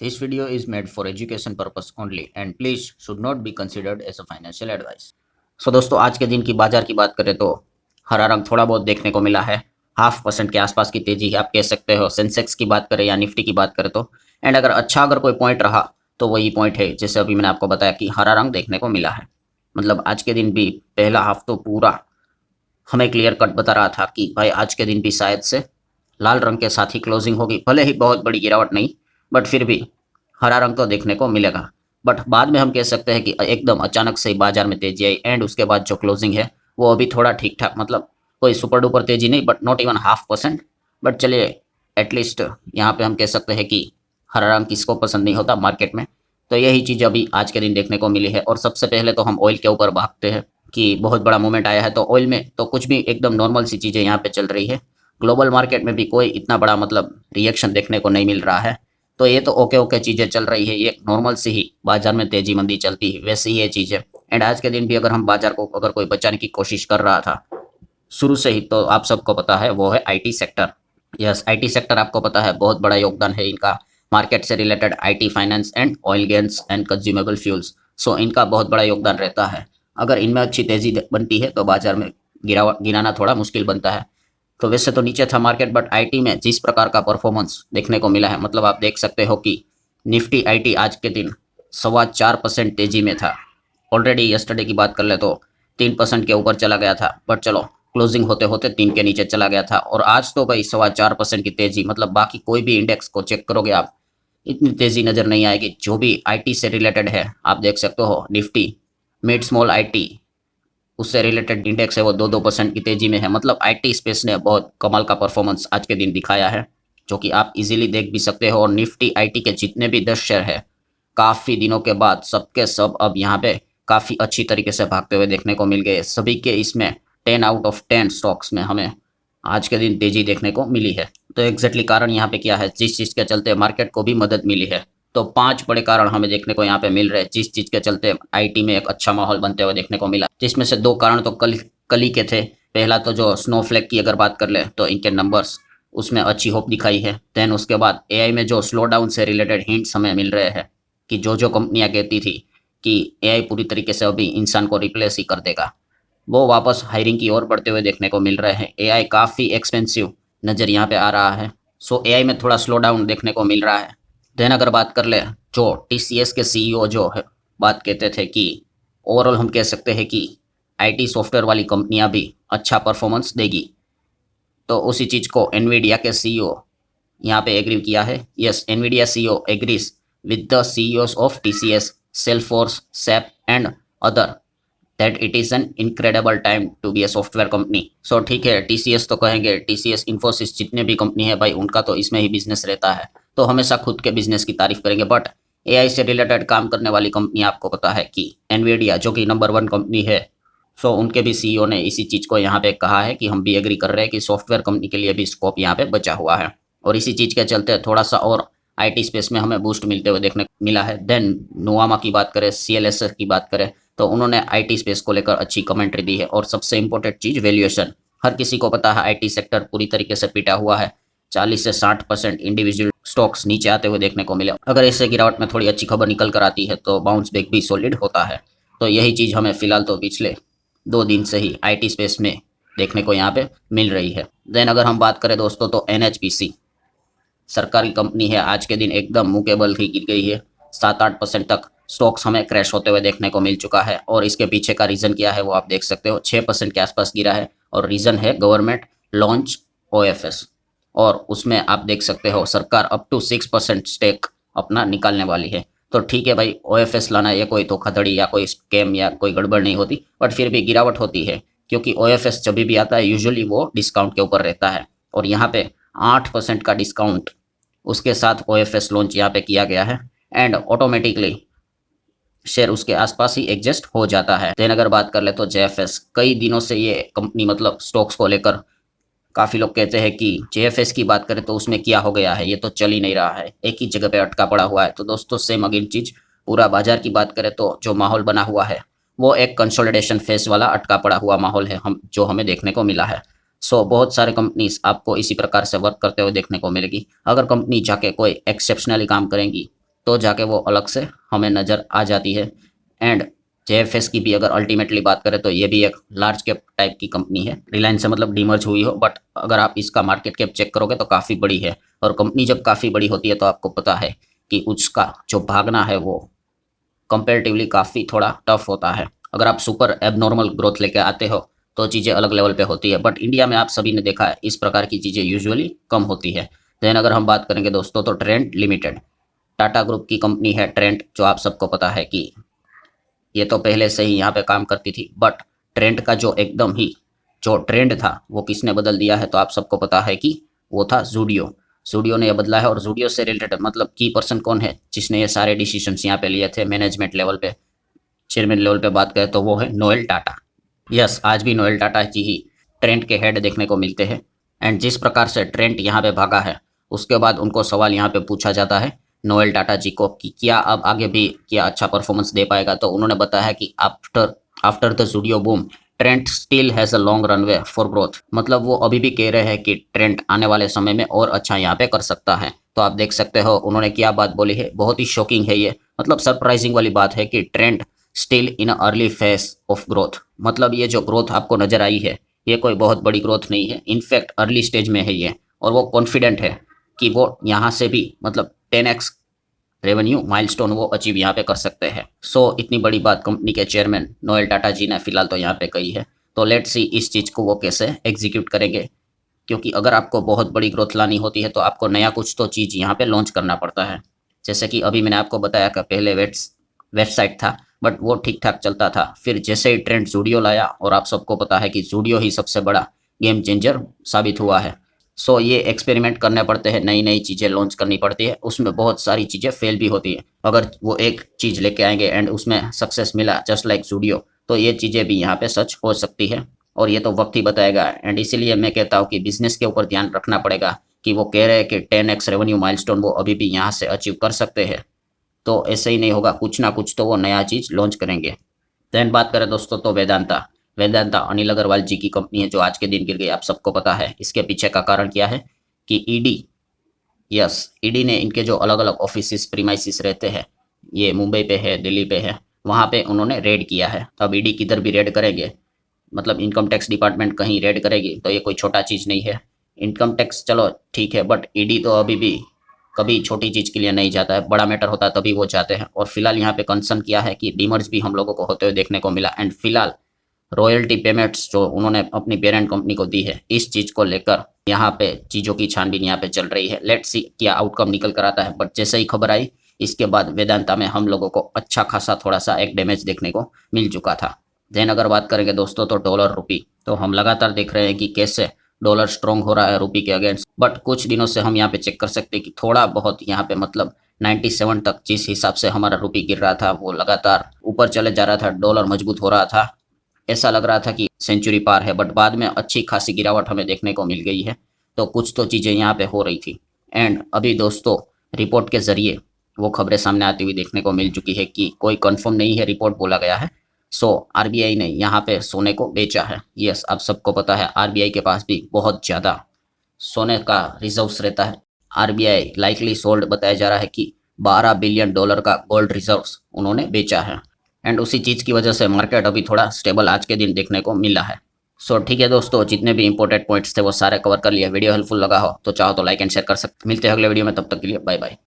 This video is made for education purpose only and please should not be considered as a financial advice. So दोस्तों आज के दिन की बाजार की बात करें तो हरा रंग थोड़ा बहुत देखने को मिला है। 0.5% के आसपास की तेजी है, आप कह सकते हो। सेंसेक्स की बात करें या निफ्टी की बात करें तो एंड अगर कोई पॉइंट रहा तो वही पॉइंट है जैसे अभी मैंने आपको बताया कि हरा रंग देखने को मिला है। मतलब आज के दिन भी पहला हाफ तो पूरा हमें क्लियर कट बता रहा था कि भाई आज के दिन भी शायद से लाल रंग के साथ ही क्लोजिंग होगी, भले ही बहुत बड़ी गिरावट नहीं बट फिर भी हरा रंग तो देखने को मिलेगा। बट बाद में हम कह सकते हैं कि एकदम अचानक से ही बाजार में तेजी आई एंड उसके बाद जो क्लोजिंग है वो अभी थोड़ा ठीक ठाक, मतलब कोई सुपर डुपर तेजी नहीं बट नॉट इवन 0.5%। बट चलिए एटलीस्ट यहाँ पे हम कह सकते हैं कि हरा रंग किसको पसंद नहीं होता मार्केट में। तो यही चीज़ अभी आज के दिन देखने को मिली है। और सबसे पहले तो हम ऑयल के ऊपर भागते हैं कि बहुत बड़ा मूवमेंट आया है। तो ऑयल में तो कुछ भी एकदम नॉर्मल सी चीज़ें यहाँ पे चल रही है। ग्लोबल मार्केट में भी कोई इतना बड़ा मतलब रिएक्शन देखने को नहीं मिल रहा है। तो ये तो ओके ओके चीज़ें चल रही है, ये नॉर्मल सी ही बाजार में तेजी मंदी चलती है वैसे ही ये चीज़ है। एंड आज के दिन भी अगर हम बाजार को अगर कोई बचाने की कोशिश कर रहा था शुरू से ही तो आप सबको पता है वो है IT sector. Yes, IT sector आपको पता है बहुत बड़ा योगदान है इनका मार्केट से related. IT finance and oil gains and consumable fuels, so इनका बहुत बड़ा योगदान रहता है। अगर इनमें अच्छी तेजी बनती है तो बाजार में गिरावट गिराना थोड़ा मुश्किल बनता है। तो वैसे तो नीचे था मार्केट बट आईटी में जिस प्रकार का परफॉर्मेंस देखने को मिला है, मतलब आप देख सकते हो कि निफ्टी आईटी आज के दिन 4.25% तेजी में था। ऑलरेडी यस्टरडे की बात कर ले तो 3% के ऊपर चला गया था बट चलो क्लोजिंग होते होते 3 के नीचे चला गया था। और आज तो भाई 4.25% की तेजी, मतलब बाकी कोई भी इंडेक्स को चेक करोगे आप इतनी तेजी नजर नहीं आएगी। जो भी आईटी से रिलेटेड है आप देख सकते हो, निफ्टी मिड स्मॉल आईटी उससे रिलेटेड इंडेक्स है वो 2% की तेजी में है। मतलब आईटी स्पेस ने बहुत कमाल का परफॉर्मेंस आज के दिन दिखाया है जो कि आप इजीली देख भी सकते हो। और निफ्टी आईटी के जितने भी 10 शेयर है काफ़ी दिनों के बाद सबके सब अब यहाँ पे काफ़ी अच्छी तरीके से भागते हुए देखने को मिल गए। सभी के इसमें 10 आउट ऑफ 10 स्टॉक्स में हमें आज के दिन तेजी देखने को मिली है। तो एग्जैक्टली कारण यहाँ पे क्या है, जिस चीज़ के चलते मार्केट को भी मदद मिली है। तो 5 बड़े कारण हमें देखने को यहाँ पे मिल रहे हैं जिस चीज़ के चलते आईटी में एक अच्छा माहौल बनते हुए देखने को मिला, जिसमें से 2 कारण तो कल ही के थे। पहला तो जो स्नोफ्लैक की अगर बात कर ले तो इनके नंबर्स उसमें अच्छी होप दिखाई है। देन उसके बाद एआई में जो स्लो डाउन से रिलेटेड हिंट्स हमें मिल रहे हैं कि जो कंपनियां कहती थी कि एआई पूरी तरीके से अभी इंसान को रिप्लेस ही कर देगा, वो वापस हायरिंग की ओर बढ़ते हुए देखने को मिल रहे हैं। एआई काफ़ी एक्सपेंसिव नज़र यहाँ पे आ रहा है, सो एआई में थोड़ा स्लो डाउन देखने को मिल रहा है। देन अगर बात कर ले जो टीसीएस के सीईओ जो है बात कहते थे कि ओवरऑल हम कह सकते हैं कि आईटी सॉफ्टवेयर वाली कंपनियां भी अच्छा परफॉर्मेंस देगी। तो उसी चीज़ को एनवीडिया के सीईओ यहाँ पे एग्री किया है। Yes, Nvidia CEO agrees with the CEOs of TCS, Salesforce, SAP and other that it is an incredible time to be a software company. So ठीक है, टीसीएस तो कहेंगे, टीसीएस इन्फोसिस जितने भी कंपनी है भाई उनका तो इसमें ही बिजनेस रहता है तो हमेशा खुद के बिजनेस की तारीफ करेंगे। बट एआई से रिलेटेड काम करने वाली कंपनी आपको पता है कि एनवीडिया जो कि नंबर 1 कंपनी है, सो उनके भी सीईओ ने इसी चीज़ को यहाँ पे कहा है कि हम भी एग्री कर रहे हैं कि सॉफ्टवेयर कंपनी के लिए भी स्कोप यहाँ पे बचा हुआ है। और इसी चीज़ के चलते थोड़ा सा और आईटी स्पेस में हमें बूस्ट मिलते हुए देखने को मिला है। देन नोवामा की बात करें, सीएलएसएस की बात करें तो उन्होंने आईटी स्पेस को लेकर अच्छी कमेंट्री दी है। और सबसे इंपॉर्टेंट चीज़ वैल्यूएशन, हर किसी को पता है आईटी सेक्टर पूरी तरीके से पिटा हुआ है। 40 से 60% इंडिविजुअल स्टॉक्स नीचे आते हुए देखने को मिले। अगर ऐसे गिरावट में थोड़ी अच्छी खबर निकल कर आती है तो बाउंस बैक भी सॉलिड होता है। तो यही चीज़ हमें फिलहाल तो पिछले 2 दिन से ही आईटी स्पेस में देखने को यहाँ पे मिल रही है। देन अगर हम बात करें दोस्तों तो एनएचपीसी सरकारी कंपनी है, आज के दिन एकदम मुंह के बल ही गिर गई है। 7-8% तक स्टॉक्स हमें क्रैश होते हुए देखने को मिल चुका है। और इसके पीछे का रीज़न क्या है वो आप देख सकते हो, 6% के आसपास गिरा है। और रीज़न है गवर्नमेंट लॉन्च ओएफएस, और उसमें आप देख सकते हो सरकार अप टू 6% स्टेक अपना निकालने वाली है। तो ठीक है भाई, ओएफएस लाना ये कोई धोखाधड़ी या कोई स्कैम या कोई गड़बड़ नहीं होती, बट फिर भी गिरावट होती है क्योंकि ओएफएस जब भी आता है यूजुअली वो डिस्काउंट के ऊपर रहता है। और यहाँ पे 8% का डिस्काउंट उसके साथ ओएफएस लॉन्च यहाँ पे किया गया है एंड ऑटोमेटिकली शेयर उसके आसपास ही एडजस्ट हो जाता है। देन अगर बात कर ले तो जेएफएस, कई दिनों से ये कंपनी मतलब स्टॉक्स को लेकर काफ़ी लोग कहते हैं कि जेएफएस की बात करें तो उसमें क्या हो गया है, ये तो चल ही नहीं रहा है, एक ही जगह पे अटका पड़ा हुआ है। तो दोस्तों सेम अगेन चीज़ पूरा बाजार की बात करें तो जो माहौल बना हुआ है वो एक कंसोलिडेशन फेज वाला अटका पड़ा हुआ माहौल है जो हमें देखने को मिला है। सो बहुत सारे कंपनीज आपको इसी प्रकार से वर्क करते हुए देखने को मिलेगी। अगर कंपनी जाके कोई एक्सेप्शनली काम करेंगी तो जाके वो अलग से हमें नज़र आ जाती है। एंड जेएफएस की भी अगर अल्टीमेटली बात करें तो ये भी एक लार्ज कैप टाइप की कंपनी है, रिलायंस से मतलब डीमर्ज हुई हो, बट अगर आप इसका मार्केट कैप चेक करोगे तो काफ़ी बड़ी है। और कंपनी जब काफ़ी बड़ी होती है तो आपको पता है कि उसका जो भागना है वो कंपेरेटिवली काफ़ी थोड़ा टफ होता है। अगर आप सुपर एबनॉर्मल ग्रोथ लेके आते हो तो चीज़ें अलग लेवल पे होती है, बट इंडिया में आप सभी ने देखा है इस प्रकार की चीज़ें यूजुअली कम होती है। देन अगर हम बात करेंगे दोस्तों तो ट्रेंट लिमिटेड, टाटा ग्रुप की कंपनी है ट्रेंट, जो आप सबको पता है कि ये तो पहले से ही यहाँ पे काम करती थी, बट ट्रेंड का जो एकदम ही जो ट्रेंड था वो किसने बदल दिया है तो आप सबको पता है कि वो था जूडियो। जूडियो ने ये बदला है, और जूडियो से रिलेटेड मतलब की पर्सन कौन है जिसने ये सारे डिसीजंस यहाँ पे लिए थे मैनेजमेंट लेवल पे, चेयरमैन लेवल पे बात करें तो वो है नोएल टाटा। यस, आज भी नोएल टाटा जी ही ट्रेंड के हेड देखने को मिलते हैं। एंड जिस प्रकार से ट्रेंड यहाँ पे भागा है उसके बाद उनको सवाल यहाँ पे पूछा जाता है नोएल टाटा जी को कि क्या अब आगे भी क्या अच्छा परफॉर्मेंस दे पाएगा, तो उन्होंने बताया है कि after after the Zudio boom trend still has a long runway for growth. मतलब वो अभी भी कह रहे हैं कि ट्रेंड आने वाले समय में और अच्छा यहाँ पे कर सकता है। तो आप देख सकते हो उन्होंने क्या बात बोली है, बहुत ही शॉकिंग है ये, मतलब सरप्राइजिंग वाली बात है कि trend still in early phase of growth. मतलब ये जो ग्रोथ आपको नजर आई है ये कोई बहुत बड़ी ग्रोथ नहीं है, इनफैक्ट अर्ली स्टेज में है ये। और वो कॉन्फिडेंट है कि वो यहाँ से भी मतलब 10x रेवेन्यू माइलस्टोन वो अचीव यहाँ पे कर सकते हैं। सो इतनी बड़ी बात कंपनी के चेयरमैन नोएल टाटा जी ने फिलहाल तो यहाँ पे कही है। तो लेट्स सी इस चीज़ को वो कैसे एग्जीक्यूट करेंगे, क्योंकि अगर आपको बहुत बड़ी ग्रोथ लानी होती है तो आपको नया कुछ तो चीज़ यहाँ पे लॉन्च करना पड़ता है। जैसे कि अभी मैंने आपको बताया कि पहले वेबसाइट था बट वो ठीक ठाक चलता था, फिर जैसे ही ट्रेंड जूडियो लाया, और आप सबको पता है कि जूडियो ही सबसे बड़ा गेम चेंजर साबित हुआ है। सो ये एक्सपेरिमेंट करने पड़ते हैं, नई नई चीज़ें लॉन्च करनी पड़ती है, उसमें बहुत सारी चीज़ें फेल भी होती है। अगर वो एक चीज़ लेके आएंगे एंड उसमें सक्सेस मिला जस्ट लाइक जूडियो, तो ये चीज़ें भी यहाँ पे सच हो सकती है, और ये तो वक्त ही बताएगा। एंड इसीलिए मैं कहता हूँ कि बिजनेस के ऊपर ध्यान रखना पड़ेगा कि वो कह रहे हैं कि 10x रेवेन्यू माइलस्टोन वो अभी भी यहाँ से अचीव कर सकते हैं, तो ऐसे ही नहीं होगा, कुछ ना कुछ तो वो नया चीज़ लॉन्च करेंगे। देन बात करें दोस्तों तो वेदांता, वेदांता अनिल अग्रवाल जी की कंपनी है जो आज के दिन गिर गई, आप सबको पता है। इसके पीछे का कारण क्या है कि ईडी, यस, ईडी ने इनके जो अलग अलग ऑफिस प्रीमाइसिस रहते हैं, ये मुंबई पे है, दिल्ली पे है, वहाँ पे उन्होंने रेड किया है। अब ईडी किधर भी रेड करेंगे, मतलब इनकम टैक्स डिपार्टमेंट कहीं रेड करेगी तो ये कोई छोटा चीज़ नहीं है। इनकम टैक्स चलो ठीक है, बट ईडी तो अभी भी कभी छोटी चीज़ के लिए नहीं जाता है, बड़ा मैटर होता है तभी वो जाते हैं। और फिलहाल यहाँ पे कंसर्न किया है कि डीमर्ज भी हम लोगों को होते हुए देखने को मिला। एंड फिलहाल रॉयल्टी पेमेंट्स जो उन्होंने अपनी पेरेंट कंपनी को दी है, इस चीज़ को लेकर यहाँ पे चीज़ों की छानबीन यहाँ पे चल रही है। लेट्स सी क्या आउटकम निकल कर आता है। बट जैसे ही खबर आई इसके बाद वेदांता में हम लोगों को अच्छा खासा थोड़ा सा एक डैमेज देखने को मिल चुका था। देन अगर बात करेंगे दोस्तों तो डॉलर रुपी, तो हम लगातार देख रहे हैं कि कैसे डॉलर स्ट्रॉन्ग हो रहा है रुपी के अगेंस्ट। बट कुछ दिनों से हम यहाँ पे चेक कर सकते हैं कि थोड़ा बहुत यहाँ पे मतलब 97 तक जिस हिसाब से हमारा रुपी गिर रहा था वो लगातार ऊपर चले जा रहा था, डॉलर मजबूत हो रहा था, ऐसा लग रहा था कि सेंचुरी पार है। बट बाद में अच्छी खासी गिरावट हमें देखने को मिल गई है, तो कुछ तो चीज़ें यहाँ पे हो रही थी। एंड अभी दोस्तों रिपोर्ट के ज़रिए वो खबरें सामने आती हुई देखने को मिल चुकी है कि कोई कंफर्म नहीं है, रिपोर्ट बोला गया है। सो आरबीआई ने यहाँ पे सोने को बेचा है। यस, आप सबको पता है आरबीआई के पास भी बहुत ज़्यादा सोने का रिजर्व्स रहता है। आरबीआई लाइकली सोल्ड बताया जा रहा है कि $12 बिलियन का गोल्ड रिजर्व्स उन्होंने बेचा है। एंड उसी चीज़ की वजह से मार्केट अभी थोड़ा स्टेबल आज के दिन देखने को मिला है। सो ठीक है दोस्तों, जितने भी इंपॉर्टेंट पॉइंट्स थे वो सारे कवर कर लिया। वीडियो हेल्पफुल लगा हो तो चाहो तो लाइक एंड शेयर कर सकते। मिलते हैं अगले वीडियो में, तब तक के लिए बाय बाय।